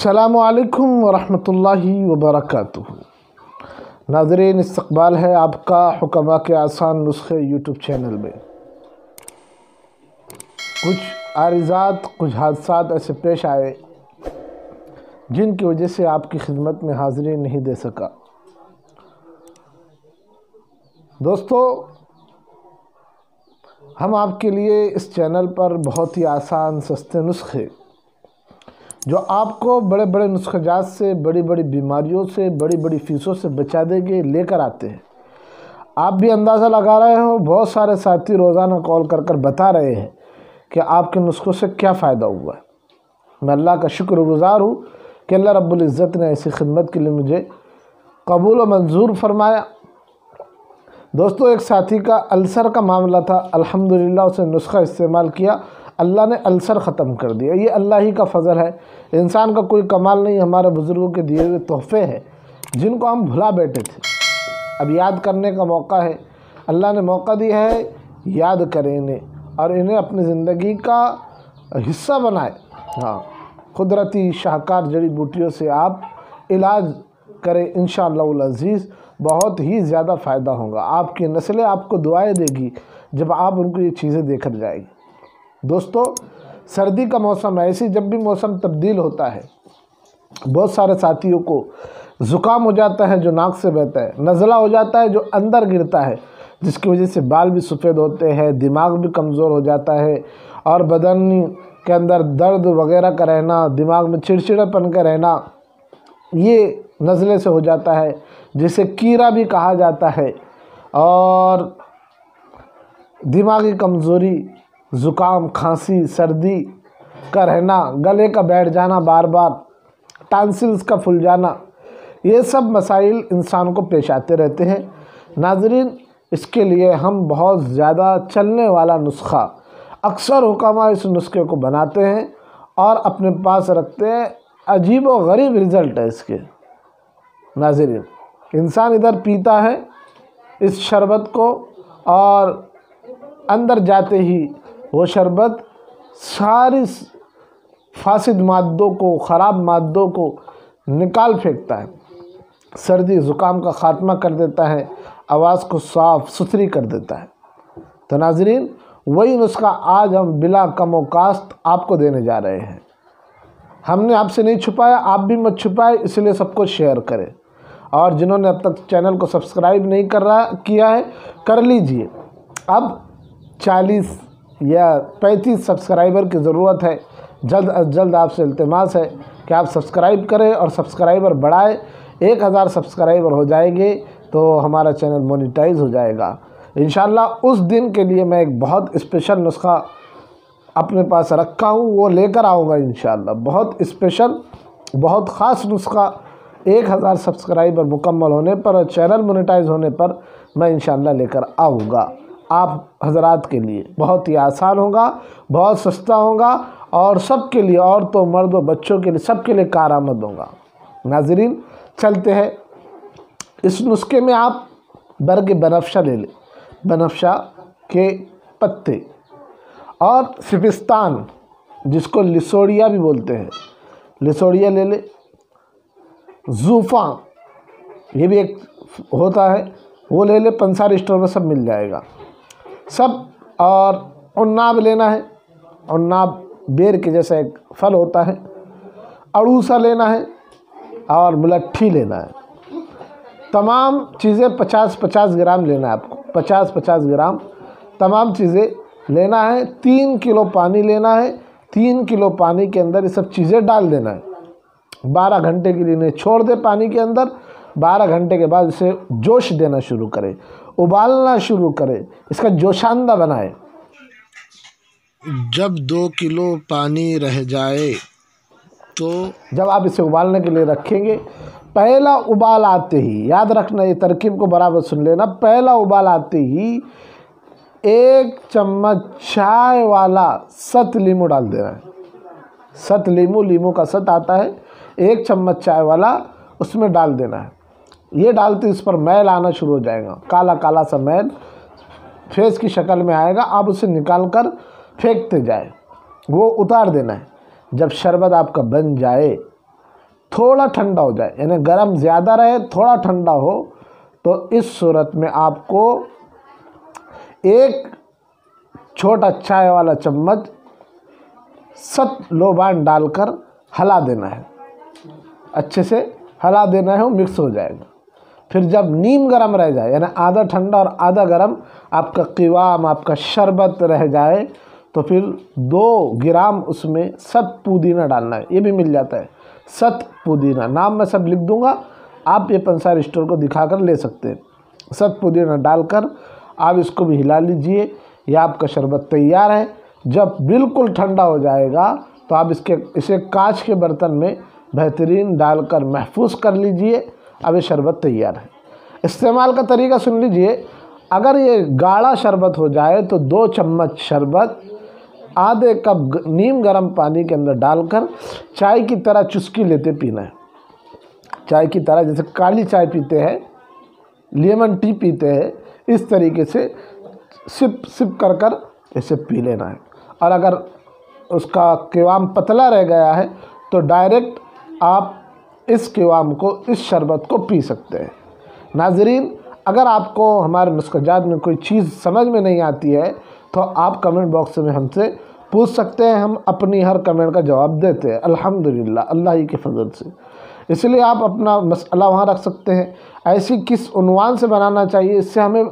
अस्सलामुअलैकुम वरहमतुल्लाहि वबरकातुहू। नाज़रीन, इस्तक़बाल है आपका हुक्मा के आसान नुस्खे यूट्यूब चैनल में। कुछ आरिज़ात, कुछ हादसात ऐसे पेश आए जिनकी वजह से आपकी खिदमत में हाज़िरी नहीं दे सका। दोस्तों, हम आपके लिए इस चैनल पर बहुत ही आसान सस्ते नुस्खे जो आपको बड़े बड़े नुस्ख़ाजात से, बड़ी बड़ी बीमारियों से, बड़ी बड़ी फ़ीसों से बचा देंगे, लेकर आते हैं। आप भी अंदाज़ा लगा रहे हो, बहुत सारे साथी रोज़ाना कॉल कर कर बता रहे हैं कि आपके नुस्खों से क्या फ़ायदा हुआ है। मैं अल्लाह का शुक्रगुज़ार हूँ कि अल्लाह रब्बुल इज़्ज़त ने ऐसी खिदमत के लिए मुझे कबूल व मंजूर फरमाया। दोस्तों, एक साथी का अल्सर का मामला था, अल्हम्दुलिल्लाह उसने नुस्खा इस्तेमाल किया, अल्लाह ने अल्सर ख़त्म कर दिया। ये अल्लाह ही का फ़ज़ल है, इंसान का कोई कमाल नहीं, हमारे बुज़ुर्गों के दिए हुए तोहफ़े हैं जिनको हम भुला बैठे थे। अब याद करने का मौका है, अल्लाह ने मौका दिया है, याद करें इन्हें और इन्हें अपनी ज़िंदगी का हिस्सा बनाए। हाँ, कुदरती शाहकार जड़ी बूटियों से आप इलाज करें, इंशाअल्लाहुल अज़ीज़ बहुत ही ज़्यादा फ़ायदा होगा। आपकी नस्लें आपको दुआएं देगी जब आप उनको ये चीज़ें देकर जाएगी। दोस्तों, सर्दी का मौसम है, ऐसी जब भी मौसम तब्दील होता है बहुत सारे साथियों को ज़ुकाम हो जाता है जो नाक से बहता है, नज़ला हो जाता है जो अंदर गिरता है, जिसकी वजह से बाल भी सफ़ेद होते हैं, दिमाग भी कमज़ोर हो जाता है और बदन के अंदर दर्द वगैरह का रहना, दिमाग में चिड़चिड़ापन का रहना, ये नज़ले से हो जाता है, जिसे कीड़ा भी कहा जाता है। और दिमागी कमज़ोरी, ज़ुकाम, खांसी, सर्दी का रहना, गले का बैठ जाना बार बार, टांसिल्स का फूल जाना, ये सब मसाइल इंसान को पेश आते रहते हैं। नाज़रीन, इसके लिए हम बहुत ज़्यादा चलने वाला नुस्खा, अक्सर हुकामा इस नुस्खे को बनाते हैं और अपने पास रखते हैं। अजीब व गरीब रिज़ल्ट है इसके। नाज़रीन, इंसान इधर पीता है इस शरबत को और अंदर जाते ही वो शरबत सारी फासिद मादों को, ख़राब मादों को निकाल फेंकता है, सर्दी ज़ुकाम का ख़ात्मा कर देता है, आवाज़ को साफ़ सुथरी कर देता है। तो नाज़रीन, वही नुस्खा आज हम बिला कम व कास्त आपको देने जा रहे हैं। हमने आपसे नहीं छुपाया, आप भी मत छुपाए, इसलिए सबको शेयर करें। और जिन्होंने अब तक चैनल को सब्सक्राइब नहीं किया है, कर लीजिए। अब 40 या 35 सब्सक्राइबर की ज़रूरत है। जल्द अज जल्द आपसे इल्तिमास है कि आप सब्सक्राइब करें और सब्सक्राइबर बढ़ाएं। 1000 सब्सक्राइबर हो जाएंगे तो हमारा चैनल मोनेटाइज हो जाएगा इंशाल्लाह। उस दिन के लिए मैं एक बहुत स्पेशल नुस्खा अपने पास रखा हूँ, वो लेकर आऊँगा इंशाल्लाह। बहुत स्पेशल, बहुत ख़ास नुस्खा 1000 सब्सक्राइबर मुकम्मल होने पर और चैनल मोनेटाइज होने पर मैं इंशाल्लाह लेकर आऊँगा आप हज़रात के लिए। बहुत ही आसान होगा, बहुत सस्ता होगा और सबके लिए, औरतों, मर्दों, बच्चों के लिए, सबके लिए कारआमद होगा। नाज़रीन, चलते हैं। इस नुस्खे में आप बर्ग बनफ्शा ले लें, बनफ्शा के पत्ते, और सिपिस्तान जिसको लिसोड़िया भी बोलते हैं, लिसोड़िया ले ले। जूफ़ा, ये भी एक होता है, वो ले ले, पंसारी स्टोर में सब मिल जाएगा सब। और उन्नाब लेना है, उन्नाब बेर के जैसा एक फल होता है। अड़ूसा लेना है और मुलट्ठी लेना है। तमाम चीज़ें 50-50 ग्राम लेना है आपको, 50-50 ग्राम तमाम चीज़ें लेना है। 3 किलो पानी लेना है। 3 किलो पानी के अंदर ये सब चीज़ें डाल देना है। 12 घंटे के लिए इन्हें छोड़ दे पानी के अंदर। 12 घंटे के बाद इसे जोश देना शुरू करें, उबालना शुरू करें, इसका जोशांदा बनाए। जब 2 किलो पानी रह जाए तो जब आप इसे उबालने के लिए रखेंगे, पहला उबाल आते ही, याद रखना, ये तरकीब को बराबर सुन लेना, पहला उबाल आते ही 1 चम्मच चाय वाला सत लीमू डाल देना है। सत लीमू, लीमू का सत आता है, 1 चम्मच चाय वाला उसमें डाल देना है। ये डालते इस पर मैल आना शुरू हो जाएगा, काला काला सा मैल फेस की शक्ल में आएगा। आप उसे निकाल कर फेंकते जाए, वो उतार देना है। जब शरबत आपका बन जाए थोड़ा ठंडा हो जाए, यानी गर्म ज़्यादा रहे थोड़ा ठंडा हो, तो इस सूरत में आपको एक छोटा चाय वाला चम्मच सत लोबान डालकर हिला देना है, अच्छे से हिला देना है, वो मिक्स हो जाएगा। फिर जब नीम गरम रह जाए, यानी आधा ठंडा और आधा गरम आपका क़िवाम, आपका शरबत रह जाए, तो फिर 2 ग्राम उसमें सत पुदीना डालना है। ये भी मिल जाता है, सत पुदीना, नाम मैं सब लिख दूंगा, आप ये पंसार स्टोर को दिखाकर ले सकते हैं। सत पुदीना डालकर आप इसको भी हिला लीजिए। यह आपका शरबत तैयार है। जब बिल्कुल ठंडा हो जाएगा तो आप इसे कांच के बर्तन में बेहतरीन डालकर महफूज कर लीजिए। अब ये शरबत तैयार है। इस्तेमाल का तरीका सुन लीजिए। अगर ये गाढ़ा शरबत हो जाए तो 2 चम्मच शरबत आधे कप नीम गर्म पानी के अंदर डालकर चाय की तरह चुस्की लेते पीना है। चाय की तरह, जैसे काली चाय पीते हैं, लेमन टी पीते हैं, इस तरीके से सिप सिप कर कर इसे पी लेना है। और अगर उसका क़िवाम पतला रह गया है तो डायरेक्ट आप इस क़िवाम को, इस शरबत को पी सकते हैं। नाज़रीन, अगर आपको हमारे नुस्ख़ाजात में कोई चीज़ समझ में नहीं आती है तो आप कमेंट बॉक्स में हमसे पूछ सकते हैं। हम अपनी हर कमेंट का जवाब देते हैं अल्हम्दुलिल्लाह, अल्लाह ही के फजल से। इसलिए आप अपना मसला वहाँ रख सकते हैं। ऐसी किस उन्वान से बनाना चाहिए, इससे हमें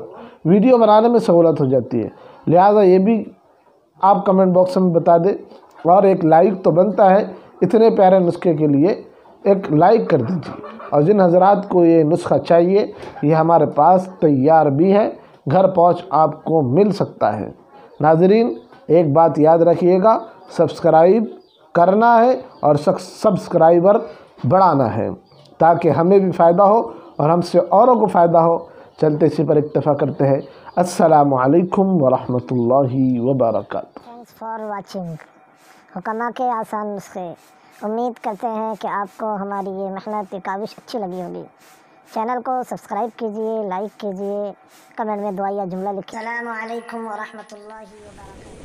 वीडियो बनाने में सहूलत हो जाती है। लिहाजा ये भी आप कमेंट बॉक्स में बता दें। और एक लाइक तो बनता है, इतने प्यारे नुस्खे के लिए एक लाइक कर दीजिए। और जिन हजरात को ये नुस्खा चाहिए, ये हमारे पास तैयार भी है, घर पहुंच आपको मिल सकता है। नाज़रीन, एक बात याद रखिएगा, सब्सक्राइब करना है और सब्सक्राइबर बढ़ाना है, ताकि हमें भी फ़ायदा हो और हमसे औरों को फ़ायदा हो। चलते इसी पर इत्तफ़ा करते हैं। अस्सलामु अलैकुम व रहमतुल्लाहि व बरकातहू। थैंक्स फॉर वाचिंग हुक्मा के आसान नुस्खे। उम्मीद करते हैं कि आपको हमारी ये मेहनत, काविश अच्छी लगी होगी। चैनल को सब्सक्राइब कीजिए, लाइक कीजिए, कमेंट में दुआ या जुमला लिखिए। अस्सलामु अलैकुम व रहमतुल्लाहि व बरकातहू।